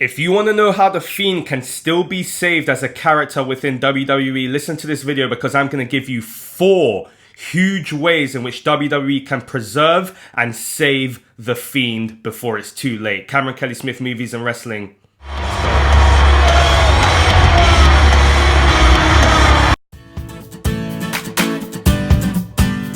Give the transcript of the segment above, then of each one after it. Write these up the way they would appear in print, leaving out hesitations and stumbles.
If you want to know how The Fiend can still be saved as a character within WWE, listen to this video because I'm going to give you 4 huge ways in which WWE can preserve and save The Fiend before it's too late. Cameron Kelly Smith, Movies and Wrestling.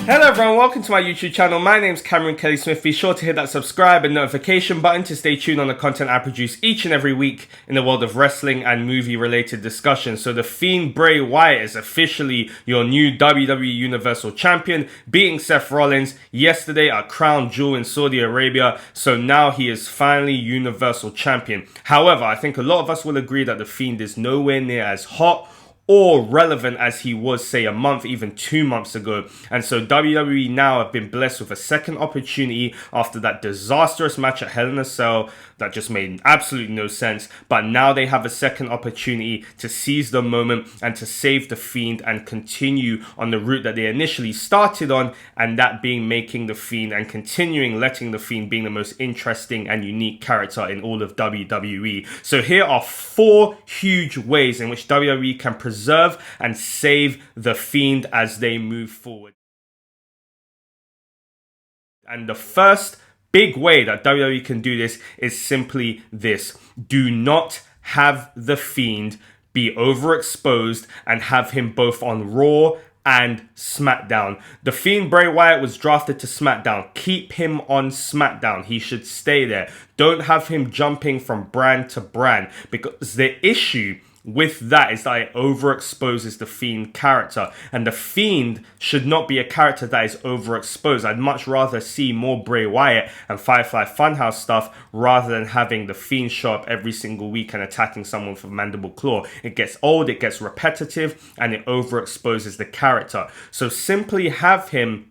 Hello everyone, welcome to my YouTube channel. My name's Cameron Kelly Smith. Be sure to hit that subscribe and notification button to stay tuned on the content I produce each and every week in the world of wrestling and movie related discussions. So the Fiend Bray Wyatt is officially your new WWE Universal Champion, beating Seth Rollins yesterday at Crown Jewel in Saudi Arabia. So now he is finally Universal Champion. However, I think a lot of us will agree that the Fiend is nowhere near as hot or relevant as he was, say, a month, even 2 months ago. And so WWE now have been blessed with a second opportunity after that disastrous match at Hell in a Cell that just made absolutely no sense. But now they have a second opportunity to seize the moment and to save the Fiend and continue on the route that they initially started on, and that being making the Fiend and continuing letting the Fiend being the most interesting and unique character in all of WWE. So here are 4 huge ways in which WWE can preserve and save the Fiend as they move forward. And the first big way that WWE can do this is simply this: do not have the Fiend be overexposed and have him both on Raw and SmackDown. The Fiend Bray Wyatt was drafted to SmackDown. Keep him on SmackDown. He should stay there. Don't have him jumping from brand to brand, because the issue with that is that it overexposes the Fiend character, and the Fiend should not be a character that is overexposed. I'd much rather see more Bray Wyatt and Firefly Funhouse stuff rather than having the Fiend show up every single week and attacking someone for Mandible Claw. It gets old, it gets repetitive, and it overexposes the character. So simply have him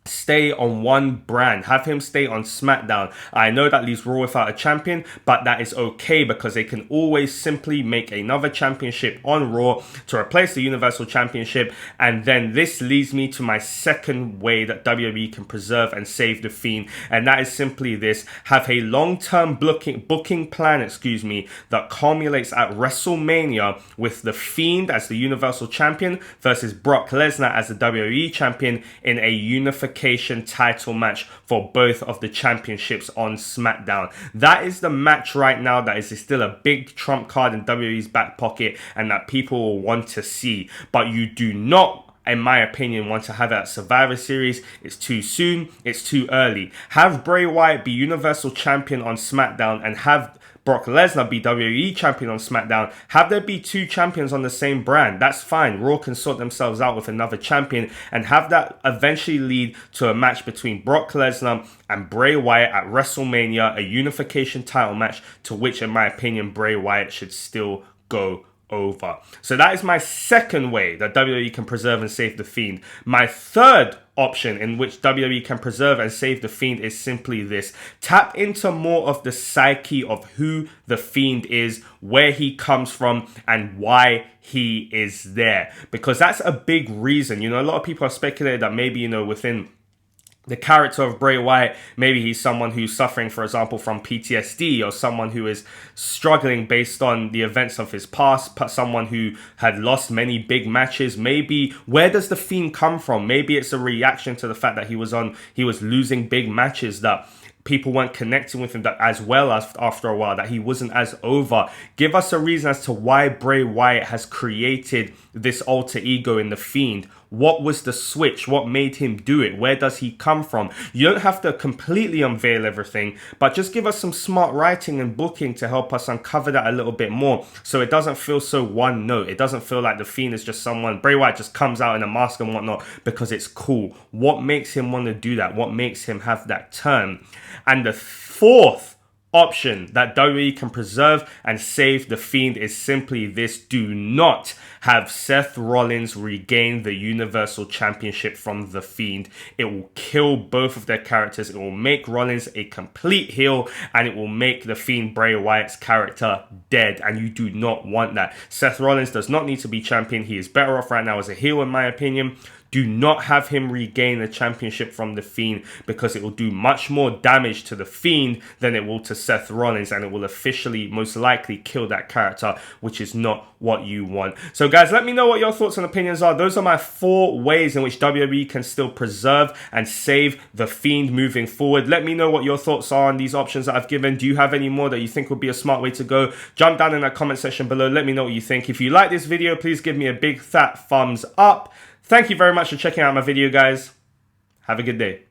stay on one brand. Have him stay on SmackDown. I know that leaves Raw without a champion, but that is okay because they can always simply make another championship on Raw to replace the Universal Championship. And then this leads me to my second way that WWE can preserve and save the Fiend, and that is simply this: have a long-term booking plan, that culminates at WrestleMania with the Fiend as the Universal Champion versus Brock Lesnar as the WWE Champion in a unification title match for both of the championships on SmackDown. That is the match right now that is still a big trump card in WWE's back pocket and that people will want to see. But you do not, in my opinion, want to have it at Survivor Series. It's too soon. It's too early. Have Bray Wyatt be Universal Champion on SmackDown and have Brock Lesnar be WWE Champion on SmackDown. Have there be 2 champions on the same brand. That's fine. Raw can sort themselves out with another champion, and have that eventually lead to a match between Brock Lesnar and Bray Wyatt at WrestleMania, a unification title match to which, in my opinion, Bray Wyatt should still go over. So that is my second way that WWE can preserve and save the Fiend. My third option in which WWE can preserve and save the Fiend is simply this: tap into more of the psyche of who the Fiend is, where he comes from, and why he is there. Because that's a big reason. You know, a lot of people have speculated that maybe, you know, within the character of Bray Wyatt, maybe he's someone who's suffering, for example, from PTSD, or someone who is struggling based on the events of his past, someone who had lost many big matches. Maybe, where does the Fiend come from? Maybe it's a reaction to the fact that he was losing big matches, that people weren't connecting with him that as well as after a while, that he wasn't as over. Give us a reason as to why Bray Wyatt has created this alter ego in the Fiend. What was the switch? What made him do it? Where does he come from? You don't have to completely unveil everything, but just give us some smart writing and booking to help us uncover that a little bit more, so it doesn't feel so one note. It doesn't feel like the Fiend is just someone, Bray Wyatt just comes out in a mask and whatnot because it's cool. What makes him want to do that? What makes him have that turn? And the fourth option that WWE can preserve and save the Fiend is simply this: do not have Seth Rollins regain the Universal Championship from the Fiend. It will kill both of their characters. It will make Rollins a complete heel, and it will make the Fiend Bray Wyatt's character dead, and you do not want that. Seth Rollins does not need to be champion. He is better off right now as a heel, in my opinion. Do not have him regain the championship from The Fiend, because it will do much more damage to The Fiend than it will to Seth Rollins, and it will officially most likely kill that character, which is not what you want. So guys, let me know what your thoughts and opinions are. Those are my 4 ways in which WWE can still preserve and save The Fiend moving forward. Let me know what your thoughts are on these options that I've given. Do you have any more that you think would be a smart way to go? Jump down in that comment section below. Let me know what you think. If you like this video, please give me a big fat thumbs up. Thank you very much for checking out my video, guys. Have a good day.